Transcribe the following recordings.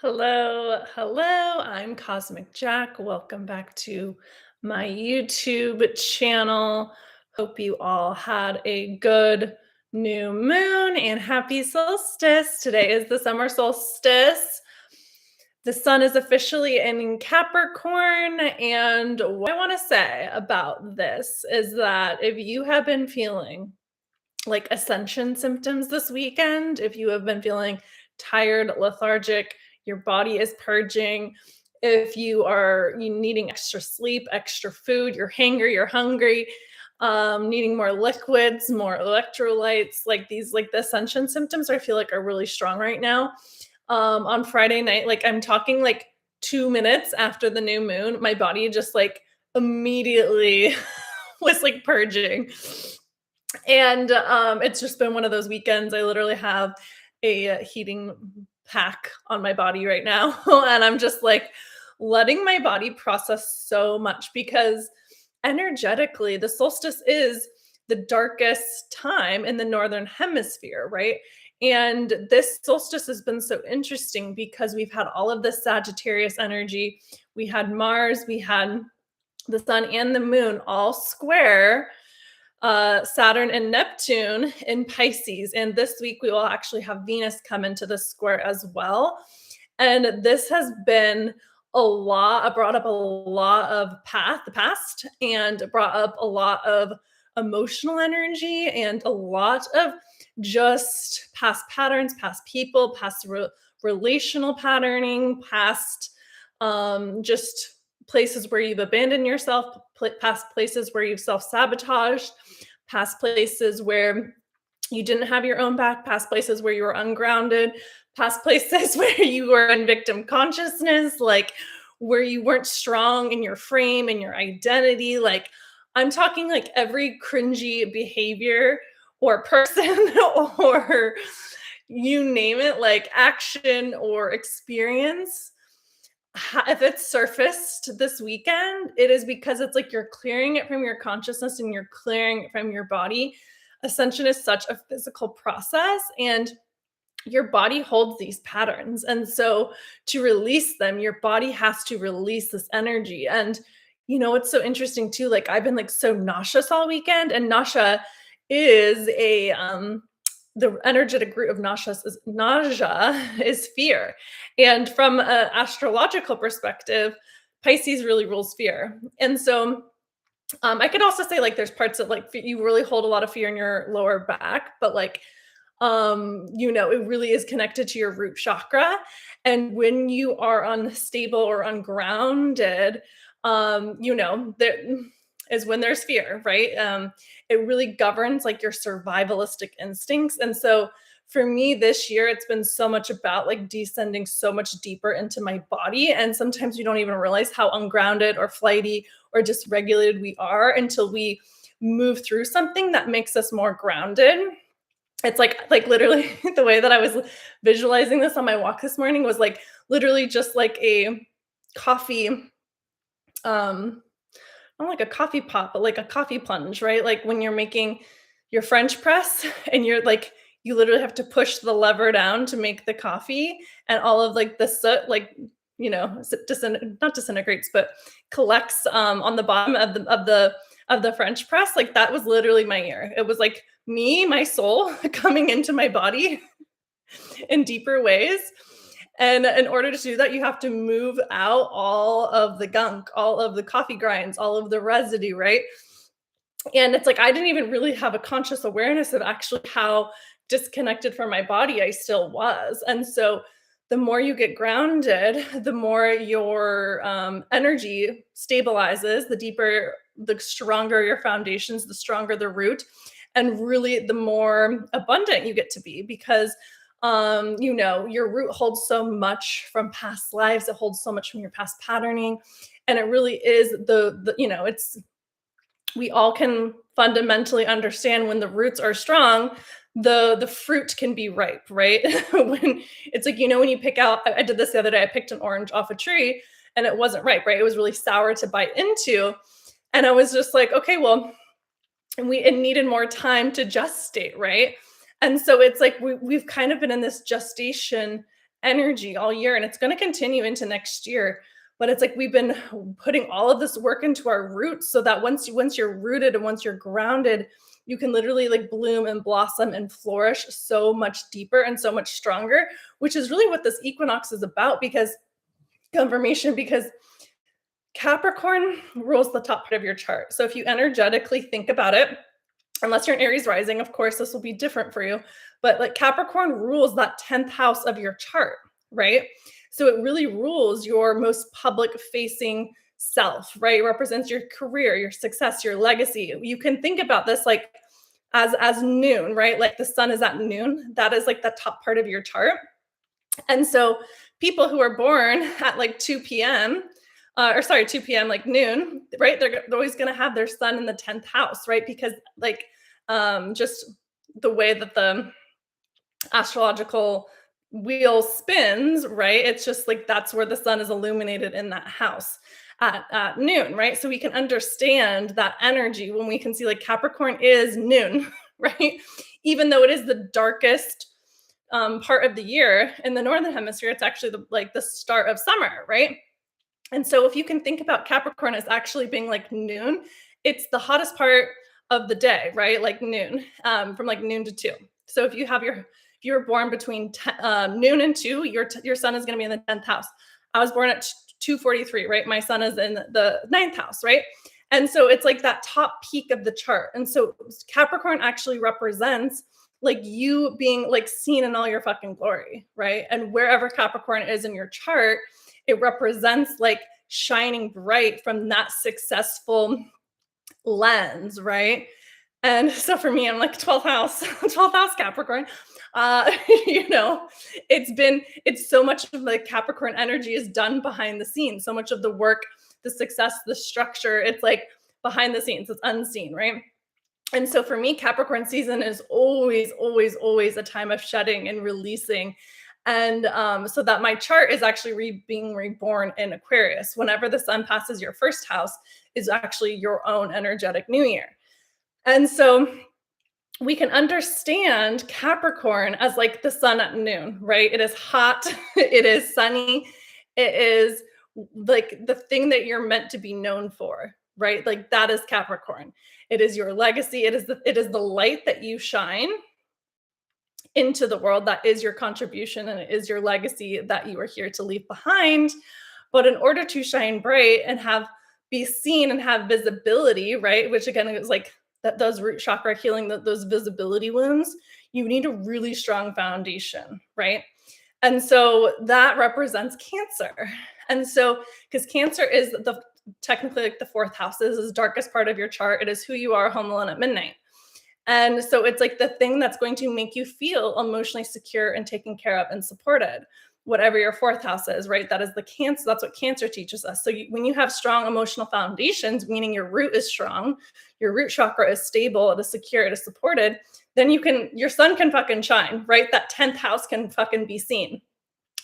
Hello, hello. I'm Cosmic Jack. Welcome back to my YouTube channel. Hope you all had a good new moon and happy solstice. Today is the summer solstice. The sun is officially in Capricorn. And what I want to say about this is that if you have been feeling like ascension symptoms this weekend, if you have been feeling tired, lethargic, your body is purging, if you needing extra sleep, extra food, you're hangry, you're hungry, needing more liquids, more electrolytes, like these, like the ascension symptoms, I feel like are really strong right now. On Friday night, like I'm talking like 2 minutes after the new moon, my body just like immediately was like purging. And it's just been one of those weekends. I literally have a heating pack on my body right now. And I'm just like letting my body process so much because energetically, the solstice is the darkest time in the northern hemisphere, right? And this solstice has been so interesting because we've had all of this Sagittarius energy. We had Mars, we had the sun and the moon all square Saturn and Neptune in Pisces. And this week we will actually have Venus come into the square as well. And this has been brought up a lot of the past, and brought up a lot of emotional energy and a lot of just past patterns, past people, past relational patterning, past just places where you've abandoned yourself, past places where you've self sabotaged, past places where you didn't have your own back, past places where you were ungrounded, past places where you were in victim consciousness, like where you weren't strong in your frame and your identity. Like, I'm talking like every cringy behavior or person or you name it, like action or experience, if it's surfaced this weekend, it is because it's like you're clearing it from your consciousness and you're clearing it from your body. Ascension is such a physical process, and your body holds these patterns. And so to release them, your body has to release this energy. And it's so interesting too. Like I've been like so nauseous all weekend, and nausea is a the energetic root of nausea is fear. And from an astrological perspective, Pisces really rules fear. And so I could also say like there's parts that like you really hold a lot of fear in your lower back, but like it really is connected to your root chakra. And when you are unstable or ungrounded, there is when there's fear, right? It really governs like your survivalistic instincts. And so for me this year, it's been so much about like descending so much deeper into my body. And sometimes we don't even realize how ungrounded or flighty or dysregulated we are until we move through something that makes us more grounded. It's like literally the way that I was visualizing this on my walk this morning was like literally just like a coffee, not like a coffee pot, but like a coffee plunge, right? Like when you're making your French press and you literally have to push the lever down to make the coffee, and all of like the soot, like, not disintegrates, but collects on the bottom of the French press. Like that was literally my year. It was like me, my soul coming into my body in deeper ways. And in order to do that, you have to move out all of the gunk, all of the coffee grinds, all of the residue, right? And it's like I didn't even really have a conscious awareness of actually how disconnected from my body I still was. And so the more you get grounded, the more your energy stabilizes, the deeper, the stronger your foundations, the stronger the root, and really the more abundant you get to be because your root holds so much from past lives, it holds so much from your past patterning. And it really is it's we all can fundamentally understand when the roots are strong, the fruit can be ripe, right? When it's like, when you pick out, I did this the other day, I picked an orange off a tree and it wasn't ripe, right? It was really sour to bite into. And I was just like, okay, well, it needed more time to gestate, right? And so it's like we've kind of been in this gestation energy all year, and it's going to continue into next year. But it's like we've been putting all of this work into our roots so that once you're rooted and once you're grounded, you can literally like bloom and blossom and flourish so much deeper and so much stronger, which is really what this equinox is about. Because confirmation, because Capricorn rules the top part of your chart. So if you energetically think about it, unless you're an Aries rising, of course, this will be different for you. But like Capricorn rules that 10th house of your chart, right? So it really rules your most public facing self, right? It represents your career, your success, your legacy. You can think about this like as noon, right? Like the sun is at noon. That is like the top part of your chart. And so people who are born at like 2 p.m., or sorry, 2 p.m., like noon, right? They're always going to have their sun in the 10th house, right? Because like just the way that the astrological wheel spins, right? It's just like that's where the sun is illuminated in that house at noon, right? So we can understand that energy when we can see like Capricorn is noon, right? Even though it is the darkest part of the year in the northern hemisphere, it's actually the start of summer, right? And so if you can think about Capricorn as actually being like noon, it's the hottest part of the day, right? Like noon, from like noon to 2. So if you were born between noon and 2, your sun is going to be in the 10th house. I was born at 2:43, right? My sun is in the 9th house, right? And so it's like that top peak of the chart. And so Capricorn actually represents like you being like seen in all your fucking glory, right? And wherever Capricorn is in your chart, it represents like shining bright from that successful lens, right? And so for me, I'm like 12th house, 12th house Capricorn. You know, it's so much of the Capricorn energy is done behind the scenes. So much of the work, the success, the structure, it's like behind the scenes, it's unseen, right? And so for me, Capricorn season is always, always, always a time of shedding and releasing. And so that my chart is actually being reborn in Aquarius. Whenever the sun passes your first house is actually your own energetic new year. And so we can understand Capricorn as like the sun at noon, right? It is hot, it is sunny, it is like the thing that you're meant to be known for, right? Like that is Capricorn. It is your legacy, it is the light that you shine into the world. That is your contribution and it is your legacy that you are here to leave behind. But in order to shine bright and be seen and have visibility, right? Which again is like that does root chakra healing, those visibility wounds, you need a really strong foundation, right? And so that represents Cancer. And so because Cancer is technically like the 4th house, this is the darkest part of your chart. It is who you are home alone at midnight. And so it's like the thing that's going to make you feel emotionally secure and taken care of and supported, whatever your 4th house is, right? That is the Cancer. That's what Cancer teaches us. So when you have strong emotional foundations, meaning your root is strong, your root chakra is stable, it is secure, it is supported, then your sun can fucking shine, right? That 10th house can fucking be seen.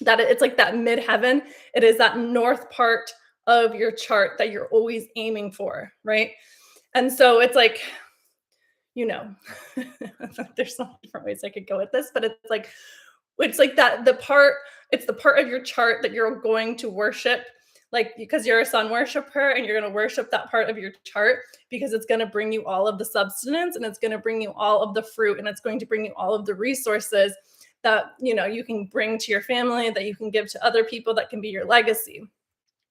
That it's like that midheaven. It is that north part of your chart that you're always aiming for, right? And so it's like, you know, there's so many different ways I could go with this, but it's like that it's the part of your chart that you're going to worship, like because you're a sun worshiper and you're going to worship that part of your chart because it's going to bring you all of the substance and it's going to bring you all of the fruit and it's going to bring you all of the resources that, you know, you can bring to your family, that you can give to other people, that can be your legacy.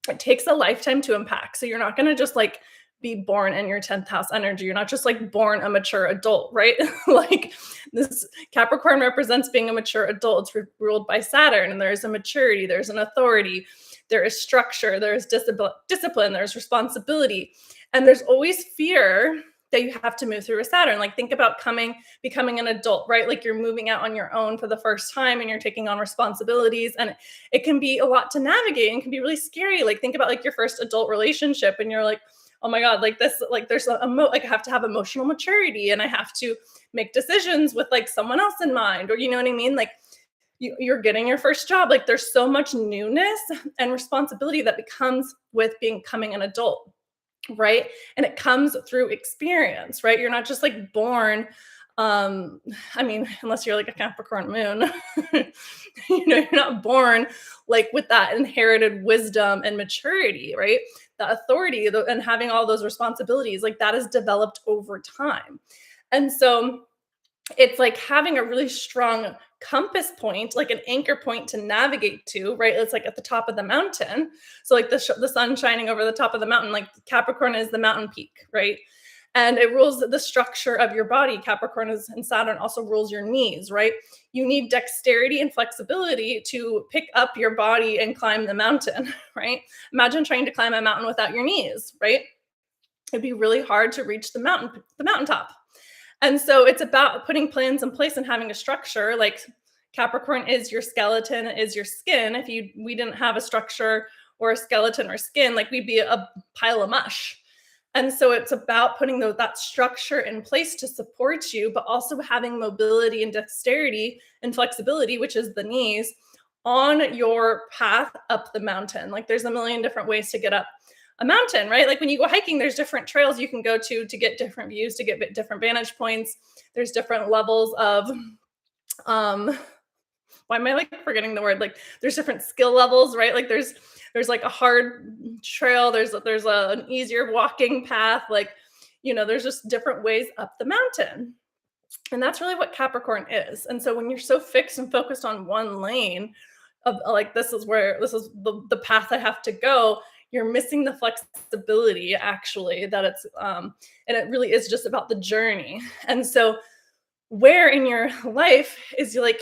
It takes a lifetime to impact. So you're not going to just like be born in your 10th house energy. You're not just like born a mature adult, right? Like this Capricorn represents being a mature adult. It's ruled by Saturn, and there's a maturity, there's an authority, there is structure, there's discipline, there's responsibility, and there's always fear that you have to move through with Saturn. Like think about becoming an adult, right? Like you're moving out on your own for the first time and you're taking on responsibilities, and it can be a lot to navigate and can be really scary. Like think about like your first adult relationship and you're like, oh my God, like this, like there's like I have to have emotional maturity and I have to make decisions with like someone else in mind, or you know what I mean? Like you're getting your first job. Like there's so much newness and responsibility that becomes with becoming an adult, right? And it comes through experience, right? You're not just like born Um, I mean, unless you're like a Capricorn moon, you're not born like with that inherited wisdom and maturity, right? The authority and having all those responsibilities, like that is developed over time. And so it's like having a really strong compass point, like an anchor point to navigate to, right? It's like at the top of the mountain. So like the sun shining over the top of the mountain, like Capricorn is the mountain peak, right? And it rules the structure of your body. Capricorn is and Saturn also rules your knees, right? You need dexterity and flexibility to pick up your body and climb the mountain, right? Imagine trying to climb a mountain without your knees, right? It'd be really hard to reach the mountaintop. And so it's about putting plans in place and having a structure. Like Capricorn is your skeleton, is your skin. If we didn't have a structure or a skeleton or skin, like we'd be a pile of mush. And so it's about putting that structure in place to support you, but also having mobility and dexterity and flexibility, which is the knees, on your path up the mountain. Like there's a million different ways to get up a mountain, right? Like when you go hiking, there's different trails you can go to get different views, to get different vantage points. There's different levels of why am I like forgetting the word? Like there's different skill levels, right? Like there's like a hard trail, there's an easier walking path, like there's just different ways up the mountain. And that's really what Capricorn is. And so when you're so fixed and focused on one lane of like this is the path I have to go, you're missing the flexibility actually that it's and it really is just about the journey. And so where in your life is like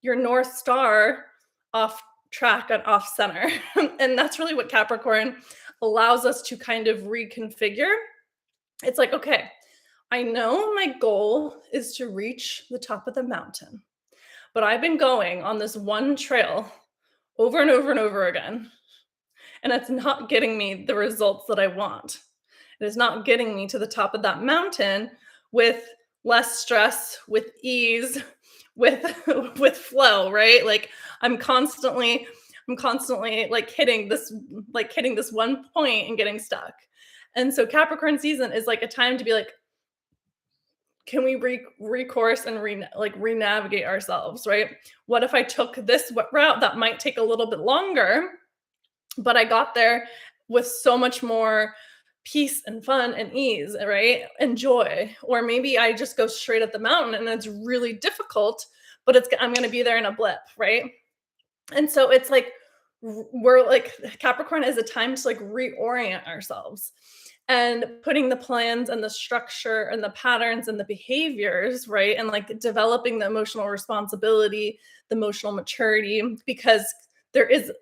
your North Star off track and off center? And that's really what Capricorn allows us to kind of reconfigure. It's like, okay, I know my goal is to reach the top of the mountain, but I've been going on this one trail over and over and over again, and it's not getting me the results that I want. It is not getting me to the top of that mountain with less stress, with ease, with with flow, right? Like I'm constantly hitting this one point and getting stuck. And so Capricorn season is like a time to be like, can we recourse and re-navigate ourselves, right? What if I took this route that might take a little bit longer, but I got there with so much more peace and fun and ease, right? And joy. Or maybe I just go straight at the mountain and it's really difficult, but I'm going to be there in a blip, right? And so it's like we're like Capricorn is a time to like reorient ourselves and putting the plans and the structure and the patterns and the behaviors, right? And like developing the emotional responsibility, the emotional maturity, because there is,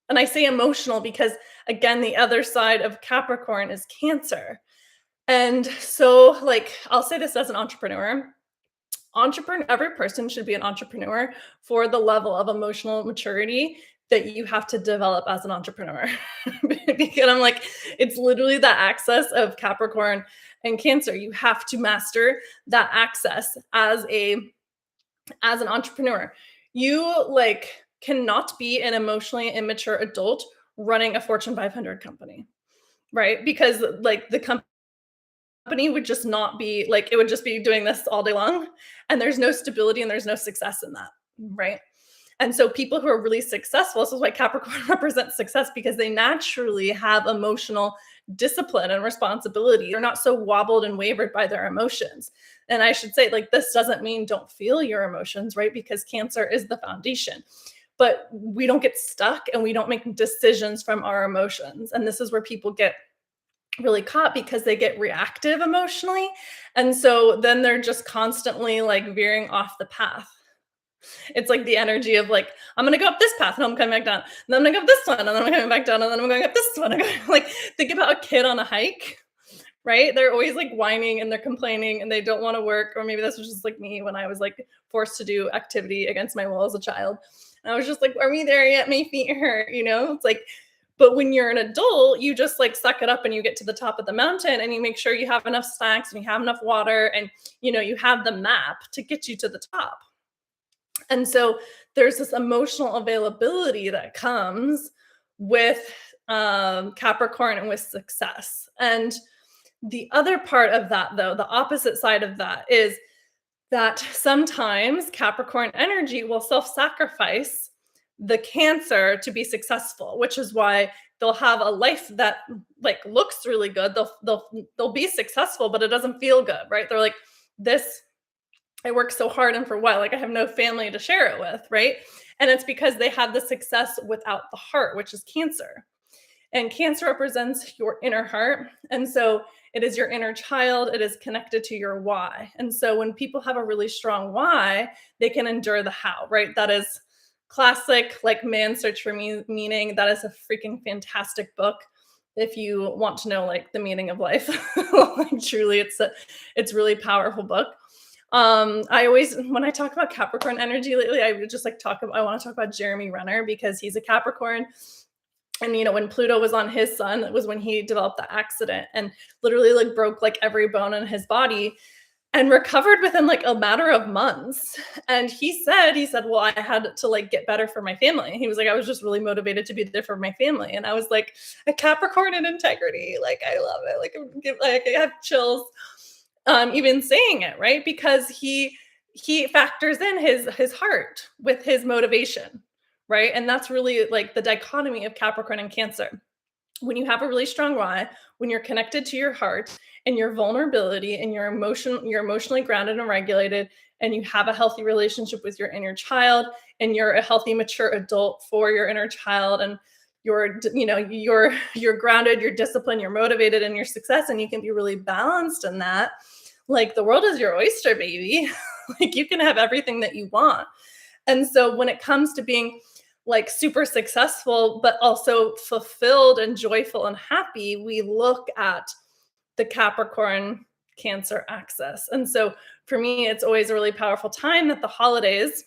and I say emotional because again, the other side of Capricorn is Cancer. And so like, I'll say this as an entrepreneur, every person should be an entrepreneur for the level of emotional maturity that you have to develop as an entrepreneur. Because I'm like, it's literally the axis of Capricorn and Cancer. You have to master that access as an entrepreneur. You like cannot be an emotionally immature adult running a Fortune 500 company, right? Because like the company would just not be like, it would just be doing this all day long, and there's no stability and there's no success in that, right? And so people who are really successful, this is why Capricorn represents success, because they naturally have emotional discipline and responsibility. They're not so wobbled and wavered by their emotions. And I should say, like, this doesn't mean don't feel your emotions, right? Because Cancer is the foundation. But we don't get stuck and we don't make decisions from our emotions. And this is where people get really caught, because they get reactive emotionally. And so then they're just constantly like veering off the path. It's like the energy of like, I'm going to go up this path and I'm coming back down. And then I'm going to go up this one and then I'm coming back down and then I'm going up this one. Like think about a kid on a hike, right? They're always like whining and they're complaining and they don't want to work. Or maybe this was just like me when I was like forced to do activity against my will as a child. And I was just like, are we there yet? My feet hurt, It's like, but when you're an adult, you just like suck it up and you get to the top of the mountain and you make sure you have enough snacks and you have enough water and, you have the map to get you to the top. And so there's this emotional availability that comes with Capricorn and with success. And the other part of that, though, the opposite side of that is that sometimes Capricorn energy will self-sacrifice the Cancer to be successful, which is why they'll have a life that like looks really good. They'll be successful, but it doesn't feel good, right? They're like, this I work so hard and for what? Like I have no family to share it with, right? And it's because they have the success without the heart, which is Cancer. And Cancer represents your inner heart. And so it is your inner child. It is connected to your why. And so when people have a really strong why, they can endure the how, right? That is classic, like Man's Search for Meaning. That is a freaking fantastic book. If you want to know like the meaning of life, like truly, it's really powerful book. I always, when I talk about Capricorn energy lately, I would just like I want to talk about Jeremy Renner because he's a Capricorn. And when Pluto was on his sun, it was when he developed the accident and literally like broke like every bone in his body and recovered within like a matter of months. And he said, well, I had to like get better for my family. He was like, I was just really motivated to be there for my family. And I was like, a Capricorn in integrity. Like, I love it. Like I have chills, even saying it, right? Because he factors in his heart with his motivation, right? And that's really like the dichotomy of Capricorn and Cancer. When you have a really strong why, when you're connected to your heart and your vulnerability and you're emotionally grounded and regulated, and you have a healthy relationship with your inner child, and you're a healthy, mature adult for your inner child, and you're grounded, you're disciplined, you're motivated, and your success, and you can be really balanced in that. Like the world is your oyster, baby. Like you can have everything that you want. And so when it comes to being like super successful, but also fulfilled and joyful and happy, we look at the Capricorn Cancer axis. And so for me, it's always a really powerful time that the holidays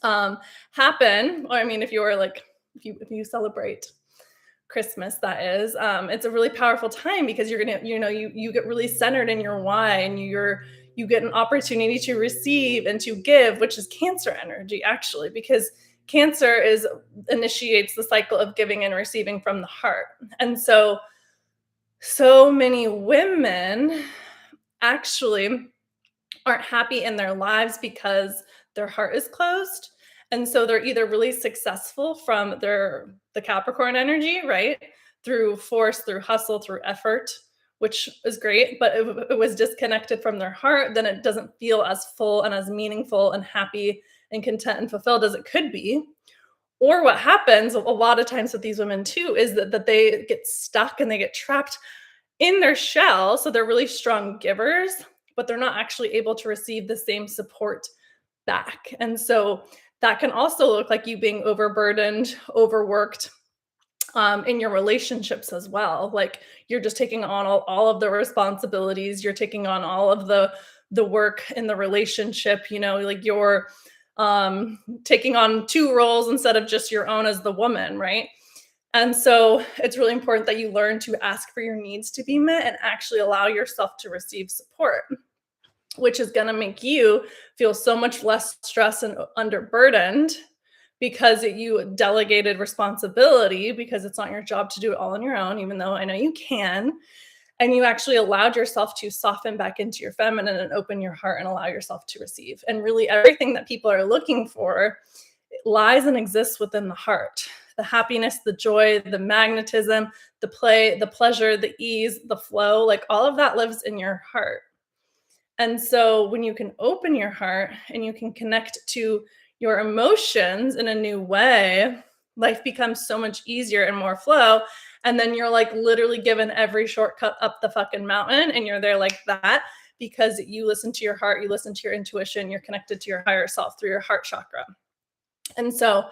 happen. Or I mean, if you celebrate Christmas, that is, it's a really powerful time because you're gonna, you get really centered in your why, and you get an opportunity to receive and to give, which is Cancer energy actually, because Cancer initiates the cycle of giving and receiving from the heart. And so many women actually aren't happy in their lives because their heart is closed. And so they're either really successful from the Capricorn energy, right? Through force, through hustle, through effort, which is great, but if it was disconnected from their heart, then it doesn't feel as full and as meaningful and happy and content and fulfilled as it could be. Or what happens a lot of times with these women too is that they get stuck and they get trapped in their shell. So they're really strong givers, but they're not actually able to receive the same support back. And so that can also look like you being overburdened, overworked, in your relationships as well. Like you're just taking on all of the responsibilities, you're taking on all of the work in the relationship, like you're taking on two roles instead of just your own as the woman, right? And so it's really important that you learn to ask for your needs to be met and actually allow yourself to receive support, which is going to make you feel so much less stressed and underburdened because you delegated responsibility, because it's not your job to do it all on your own, even though I know you can. And you actually allowed yourself to soften back into your feminine and open your heart and allow yourself to receive. And really everything that people are looking for lies and exists within the heart. The happiness, the joy, the magnetism, the play, the pleasure, the ease, the flow, like all of that lives in your heart. And so when you can open your heart and you can connect to your emotions in a new way, life becomes so much easier and more flow. And then you're like literally given every shortcut up the fucking mountain, and you're there like that because you listen to your heart, you listen to your intuition, you're connected to your higher self through your heart chakra. And so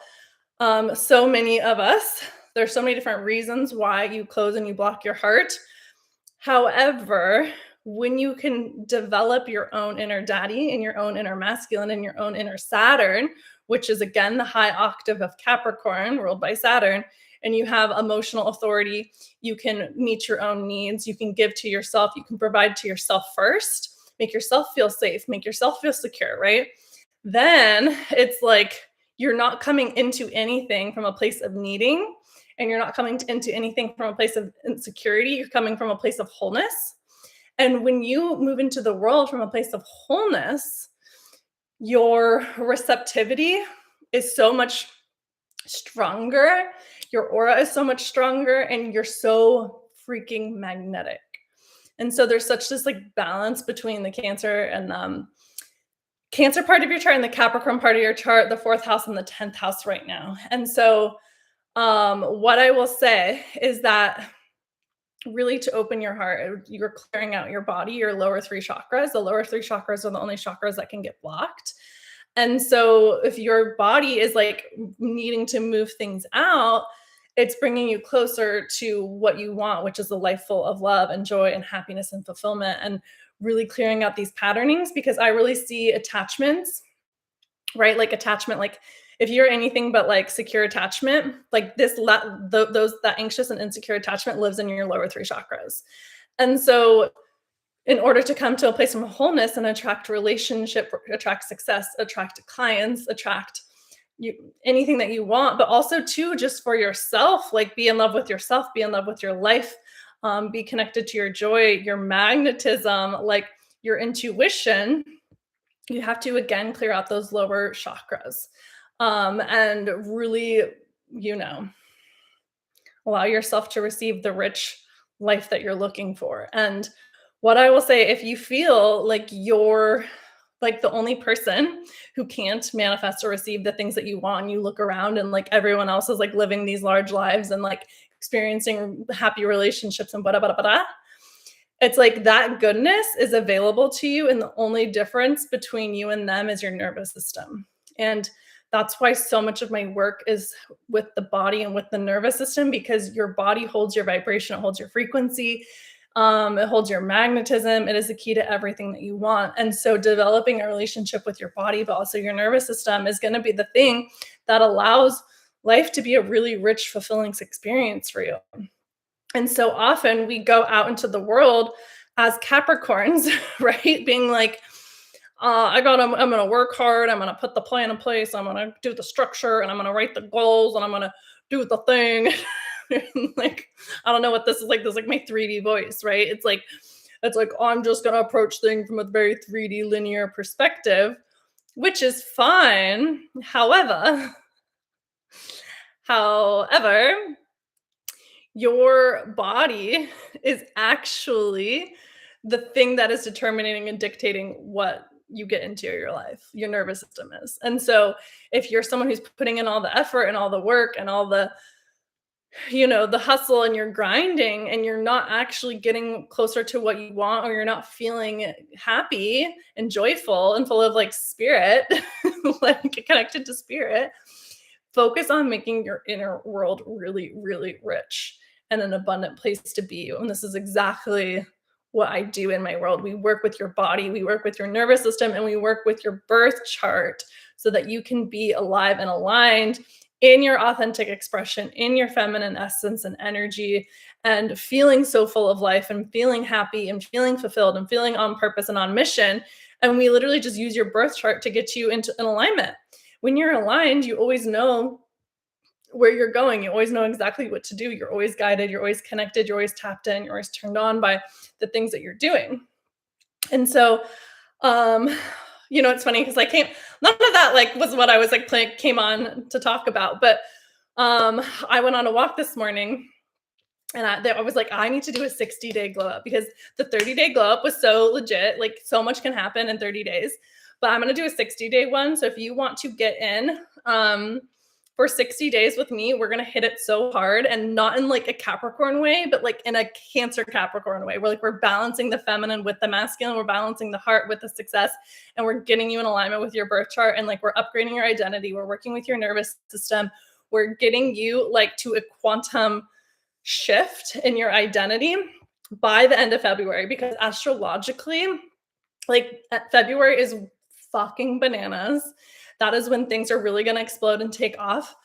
so many of us, there's so many different reasons why you close and you block your heart. However, when you can develop your own inner daddy and your own inner masculine and your own inner Saturn, which is again the high octave of Capricorn ruled by Saturn, and you have emotional authority, you can meet your own needs, you can give to yourself, you can provide to yourself first, make yourself feel safe, make yourself feel secure, right? Then it's like you're not coming into anything from a place of needing, and you're not coming into anything from a place of insecurity. You're coming from a place of wholeness. And when you move into the world from a place of wholeness, your receptivity is so much stronger, your aura is so much stronger, and you're so freaking magnetic. And so there's such this like balance between the Cancer part of your chart and the Capricorn part of your chart, the fourth house and the 10th house right now. And so what I will say is that really to open your heart, you're clearing out your body, your lower three chakras. The lower three chakras are the only chakras that can get blocked. And so if your body is like needing to move things out, it's bringing you closer to what you want, which is a life full of love and joy and happiness and fulfillment, and really clearing out these patternings, because I really see attachments, right? Like attachment, like if you're anything but like secure attachment, like those that anxious and insecure attachment lives in your lower three chakras. And so in order to come to a place of wholeness and attract relationship, attract success, attract clients, attract you anything that you want, but also too just for yourself, like be in love with yourself, be in love with your life, be connected to your joy, your magnetism, like your intuition. You have to again clear out those lower chakras, and really, you know, allow yourself to receive the rich life that you're looking for. And what I will say, if you feel like you're like the only person who can't manifest or receive the things that you want, and you look around and like everyone else is like living these large lives and like experiencing happy relationships and blah, blah, blah, blah, it's like that goodness is available to you. And the only difference between you and them is your nervous system. And that's why so much of my work is with the body and with the nervous system, because your body holds your vibration, it holds your frequency, it holds your magnetism. It is the key to everything that you want. And so developing a relationship with your body, but also your nervous system, is going to be the thing that allows life to be a really rich, fulfilling experience for you. And so often we go out into the world as Capricorns, right? Being like, I'm gonna work hard, I'm gonna put the plan in place, I'm gonna do the structure, and I'm gonna write the goals, and I'm gonna do the thing. Like, I don't know what this is like. This is like my 3D voice, right? It's like I'm just gonna approach things from a very 3D linear perspective, which is fine. However, your body is actually the thing that is determining and dictating what you get into your life. Your nervous system is. And so if you're someone who's putting in all the effort and all the work and all the, the hustle, and you're grinding and you're not actually getting closer to what you want, or you're not feeling happy and joyful and full of like spirit, like connected to spirit, focus on making your inner world really, really rich and an abundant place to be. And this is exactly what I do in my world. We work with your body, we work with your nervous system, and we work with your birth chart so that you can be alive and aligned in your authentic expression, in your feminine essence and energy, and feeling so full of life and feeling happy and feeling fulfilled and feeling on purpose and on mission. And we literally just use your birth chart to get you into an alignment. When you're aligned, you always know where you're going. You always know exactly what to do. You're always guided. You're always connected. You're always tapped in. You're always turned on by the things that you're doing. And so, it's funny because none of that like was what I was like came on to talk about. But I went on a walk this morning, and I was like, I need to do a 60-day glow up, because the 30-day glow up was so legit. Like so much can happen in 30 days. But I'm going to do a 60-day one. So if you want to get in for 60 days with me, we're going to hit it so hard, and not in like a Capricorn way, but like in a Cancer Capricorn way. We're balancing the feminine with the masculine. We're balancing the heart with the success, and we're getting you in alignment with your birth chart. And like, we're upgrading your identity. We're working with your nervous system. We're getting you like to a quantum shift in your identity by the end of February, because astrologically, like February is fucking bananas. That is when things are really going to explode and take off.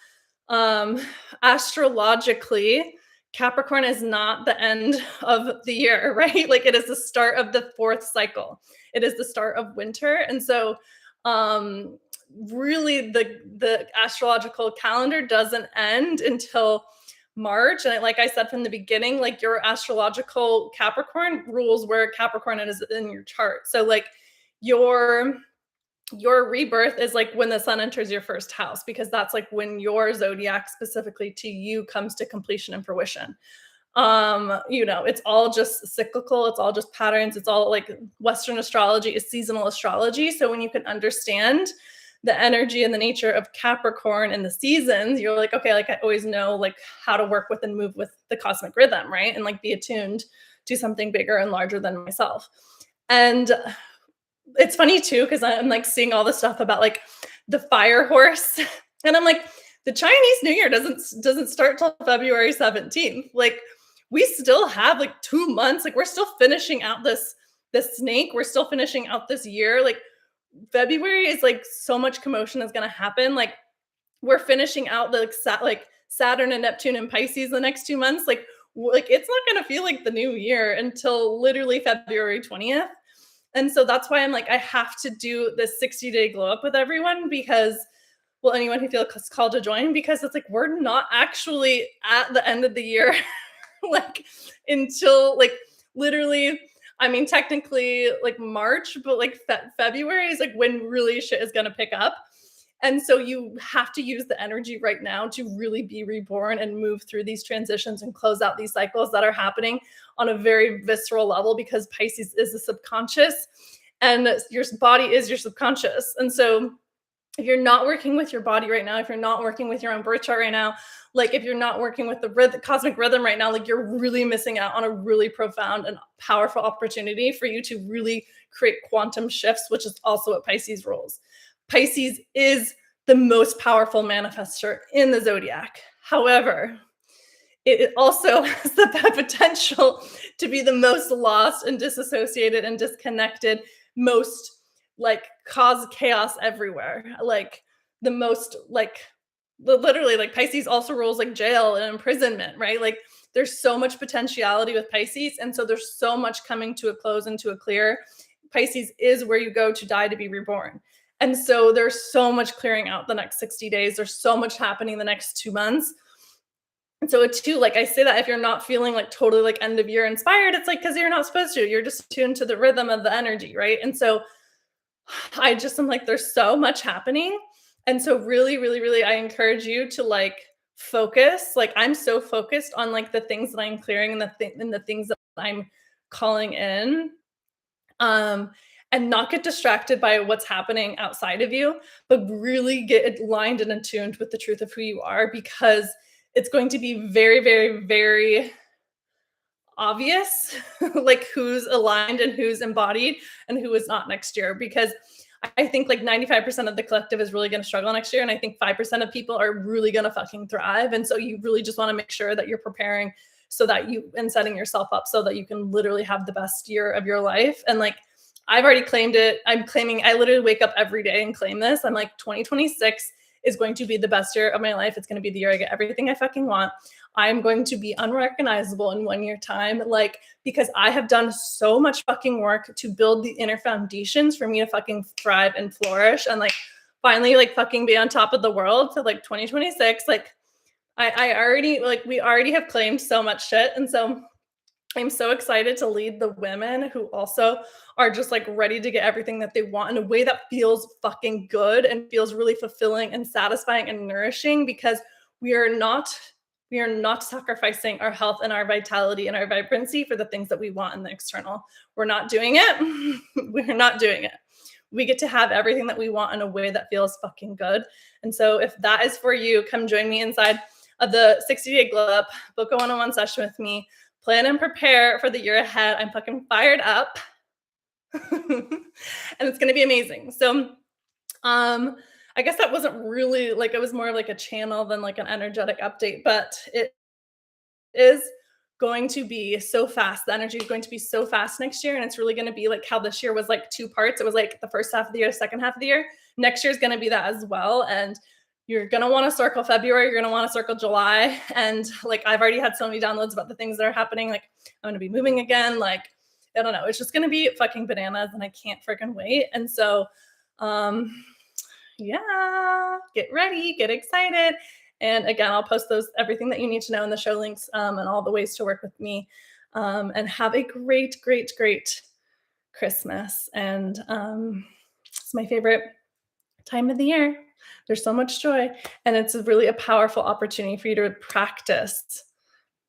Astrologically, Capricorn is not the end of the year, right? Like it is the start of the fourth cycle. It is the start of winter. And so really the astrological calendar doesn't end until March. And like I said from the beginning, like your astrological Capricorn rules where Capricorn is in your chart. So like your your rebirth is like when the sun enters your first house, because that's like when your zodiac specifically to you comes to completion and fruition. It's all just cyclical, it's all just patterns, it's all like Western astrology is seasonal astrology. So when you can understand the energy and the nature of Capricorn and the seasons, you're like, okay, like I always know like how to work with and move with the cosmic rhythm, right? And like be attuned to something bigger and larger than myself. And it's funny too, because I'm like seeing all the stuff about like the fire horse. And I'm like, the Chinese New Year doesn't start till February 17th. Like we still have like 2 months. Like we're still finishing out this snake. We're still finishing out this year. Like February is like so much commotion is gonna happen. Like we're finishing out the like Saturn and Neptune and Pisces the next 2 months. Like it's not gonna feel like the new year until literally February 20th. And so that's why I'm like, I have to do this 60-day glow up with everyone, because, well, anyone who feels called to join, because it's like, we're not actually at the end of the year, like until like literally, I mean, technically like March, but like February is like when really shit is going to pick up. And so you have to use the energy right now to really be reborn and move through these transitions and close out these cycles that are happening on a very visceral level, because Pisces is the subconscious and your body is your subconscious. And so if you're not working with your body right now, if you're not working with your own birth chart right now, like if you're not working with the cosmic rhythm right now, like you're really missing out on a really profound and powerful opportunity for you to really create quantum shifts, which is also what Pisces rules. Pisces is the most powerful manifestor in the zodiac. However, it also has the potential to be the most lost and disassociated and disconnected, most like cause chaos everywhere. Like the most like literally like Pisces also rules like jail and imprisonment, right? Like there's so much potentiality with Pisces. And so there's so much coming to a close and to a clear. Pisces is where you go to die to be reborn. And so there's so much clearing out the next 60 days. There's so much happening the next 2 months. And so it's too, like I say that if you're not feeling like totally like end of year inspired, it's like because you're not supposed to. You're just tuned to the rhythm of the energy, right? And so I'm like, there's so much happening. And so really, really, really, I encourage you to like focus. Like I'm so focused on like the things that I'm clearing and the things that I'm calling in. And not get distracted by what's happening outside of you, but really get aligned and attuned with the truth of who you are, because it's going to be very, very, very obvious like who's aligned and who's embodied and who is not next year. Because I think like 95% of the collective is really going to struggle next year. And I think 5% of people are really going to fucking thrive. And so you really just want to make sure that you're preparing so that and setting yourself up so that you can literally have the best year of your life. And like, I've already claimed it. I literally wake up every day and claim this. I'm like, 2026 is going to be the best year of my life. It's going to be the year I get everything I fucking want. I'm going to be unrecognizable in 1 year time. Like, because I have done so much fucking work to build the inner foundations for me to fucking thrive and flourish and like finally like fucking be on top of the world. So like 2026, like I already, like we already have claimed so much shit. And so I'm so excited to lead the women who also are just like ready to get everything that they want in a way that feels fucking good and feels really fulfilling and satisfying and nourishing, because we are not sacrificing our health and our vitality and our vibrancy for the things that we want in the external. We're not doing it. We're not doing it. We get to have everything that we want in a way that feels fucking good. And so if that is for you, come join me inside of the 60-day glow up, book a one-on-one session with me, plan and prepare for the year ahead. I'm fucking fired up. And it's going to be amazing. So, I guess that wasn't really like, it was more like a channel than like an energetic update, but it is going to be so fast. The energy is going to be so fast next year. And it's really going to be like how this year was like 2 parts. It was like the first half of the year, second half of the year. Next year is going to be that as well. And you're going to want to circle February. You're going to want to circle July. And like, I've already had so many downloads about the things that are happening. Like I'm going to be moving again. Like, I don't know. It's just going to be fucking bananas and I can't freaking wait. And so, yeah, get ready, get excited. And again, I'll post everything that you need to know in the show links, and all the ways to work with me, and have a great, great, great Christmas. And, it's my favorite time of the year. There's so much joy, and it's really a powerful opportunity for you to practice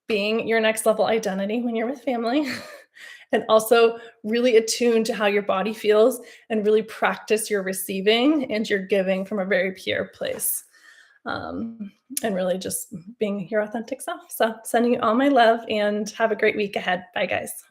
being your next level identity when you're with family, and also really attune to how your body feels and really practice your receiving and your giving from a very pure place. And really just being your authentic self. So, sending you all my love and have a great week ahead. Bye, guys.